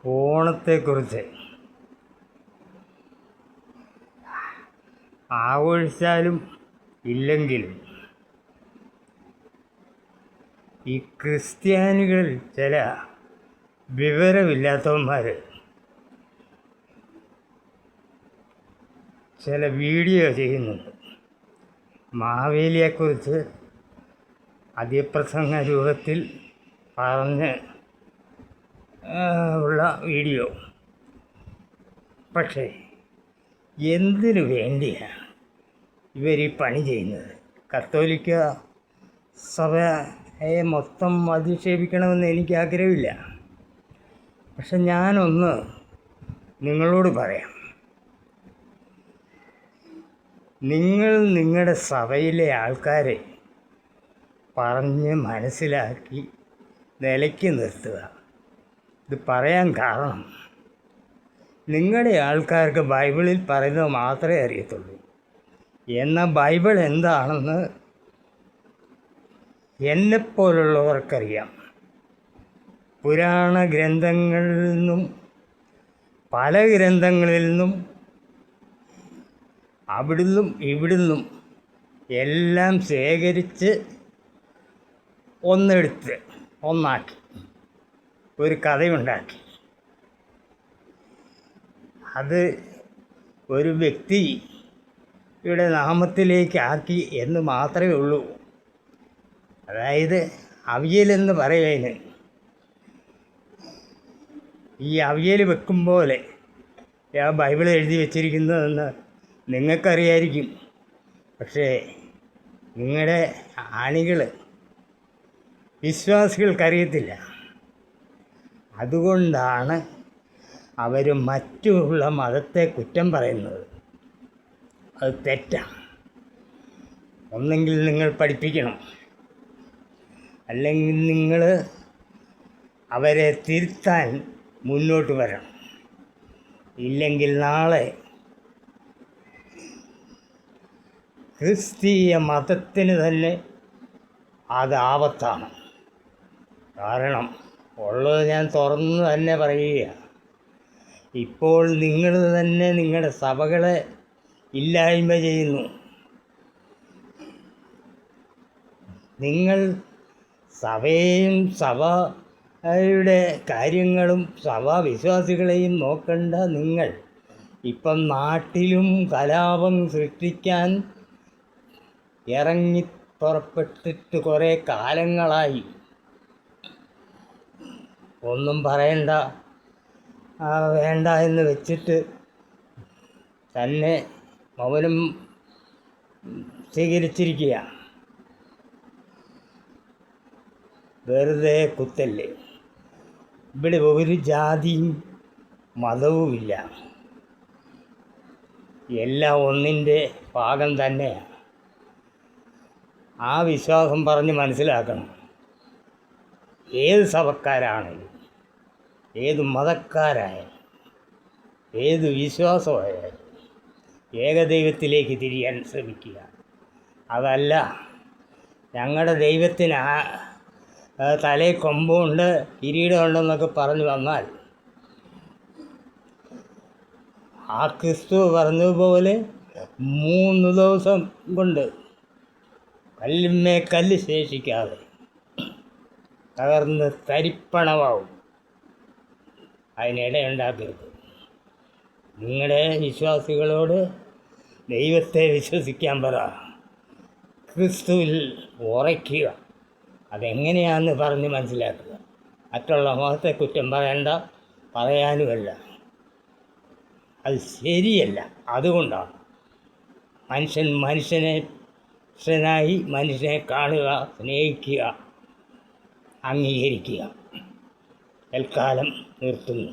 ഓണത്തെക്കുറിച്ച് ആഘോഷിച്ചാലും ഇല്ലെങ്കിലും ഈ ക്രിസ്ത്യാനികളിൽ ചില വിവരമില്ലാത്തവന്മാർ ചില വീഡിയോ ചെയ്യുന്നുണ്ട്. മാവേലിയെക്കുറിച്ച് അതിപ്രസംഗ രൂപത്തിൽ പറഞ്ഞ് ഉള്ള വീഡിയോ. പക്ഷേ എന്തിനു വേണ്ടിയാണ് ഇവർ ഈ പണി ചെയ്യുന്നത്? കത്തോലിക്ക സഭയെ മൊത്തം അധിക്ഷേപിക്കണമെന്ന് എനിക്ക് ആഗ്രഹമില്ല. പക്ഷെ ഞാനൊന്ന് നിങ്ങളോട് പറയാം. നിങ്ങൾ നിങ്ങളുടെ സഭയിലെ ആൾക്കാരെ പറഞ്ഞ് മനസ്സിലാക്കി നിലയ്ക്ക് നിർത്തുക. ഇത് പറയാൻ കാരണം, നിങ്ങളുടെ ആൾക്കാർക്ക് ബൈബിളിൽ പറയുന്നത് മാത്രമേ അറിയത്തുള്ളൂ. എന്നാൽ ബൈബിൾ എന്താണെന്ന് എന്നെപ്പോലുള്ളവർക്കറിയാം. പുരാണ ഗ്രന്ഥങ്ങളിൽ നിന്നും പല ഗ്രന്ഥങ്ങളിൽ നിന്നും അവിടുന്നും ഇവിടുന്നും എല്ലാം ശേഖരിച്ച് ഒന്നാക്കി ഒരു കഥയുണ്ടാക്കി. അത് ഒരു വ്യക്തിയുടെ നാമത്തിലേക്കാക്കി എന്ന് മാത്രമേ ഉള്ളൂ. അതായത് അവിയലെന്ന് പറയുന്നതിന് ഈ അവിയൽ വെക്കും പോലെ ബൈബിൾ എഴുതി വച്ചിരിക്കുന്നതെന്ന് നിങ്ങൾക്കറിയായിരിക്കും. പക്ഷേ നിങ്ങളുടെ ആണികൾ വിശ്വാസികൾക്കറിയത്തില്ല. അതുകൊണ്ടാണ് അവർ മറ്റുള്ള മതത്തെ കുറ്റം പറയുന്നത്. അത് തെറ്റാണ്. ഒന്നെങ്കിൽ നിങ്ങൾ പഠിപ്പിക്കണം, അല്ലെങ്കിൽ നിങ്ങൾ അവരെ തിരുത്താൻ മുന്നോട്ട് വരണം. ഇല്ലെങ്കിൽ നാളെ ക്രിസ്തീയ മതത്തിന് തന്നെ അത് ആപത്താണ്. കാരണം ഉള്ളത് ഞാൻ തുറന്ന് തന്നെ പറയുകയാണ്. ഇപ്പോൾ നിങ്ങൾ തന്നെ നിങ്ങളുടെ സഭകളെ ഇല്ലായ്മ ചെയ്യുന്നു. നിങ്ങൾ സഭയെയും സഭയുടെ കാര്യങ്ങളും സഭാവിശ്വാസികളെയും നോക്കേണ്ട നിങ്ങൾ ഇപ്പം നാട്ടിലും കലാപം സൃഷ്ടിക്കാൻ ഇറങ്ങി പുറപ്പെട്ടിട്ട് കുറേ കാലങ്ങളായി. ഒന്നും പറയണ്ട, വേണ്ട എന്ന് വെച്ചിട്ട് തന്നെ മൗനം സ്വീകരിച്ചിരിക്കുക. വെറുതെ കുത്തല്ലേ. ഇവിടെ ഒരു ജാതിയും മതവുമില്ല. എല്ലാം ഒന്നിൻ്റെ ഭാഗം തന്നെയാണ്. ആ വിശ്വാസം പറഞ്ഞ് മനസ്സിലാക്കണം. ഏത് സഭക്കാരാണെങ്കിലും, ഏത് മതക്കാരായാലും, ഏത് വിശ്വാസമായാലും ഏകദൈവത്തിലേക്ക് തിരിയാൻ ശ്രമിക്കുക. അതല്ല ഞങ്ങളുടെ ദൈവത്തിന് തലയിൽ കൊമ്പുണ്ട് കിരീടമുണ്ടെന്നൊക്കെ പറഞ്ഞു വന്നാൽ, ആ ക്രിസ്തു പറഞ്ഞതുപോലെ 3 ദിവസം കൊണ്ട് കല്ലുമേ കല്ല് ശേഷിക്കാതെ തകർന്ന് തരിപ്പണമാവും. അതിനിടയുണ്ടാക്കരുത്. നിങ്ങളുടെ വിശ്വാസികളോട് ദൈവത്തെ വിശ്വസിക്കാൻ പറ, ക്രിസ്തുവിൽ ഉറയ്ക്കുക. അതെങ്ങനെയാണെന്ന് പറഞ്ഞ് മനസ്സിലാക്കുക. മറ്റുള്ള മതത്തെ കുറ്റം പറയണ്ട, പറയാനുമല്ല. അത് ശരിയല്ല. അതുകൊണ്ടാണ് മനുഷ്യനായി മനുഷ്യനെ കാണുക, സ്നേഹിക്കുക, അംഗീകരിക്കുക. തൽക്കാലം നിർത്തുന്നു.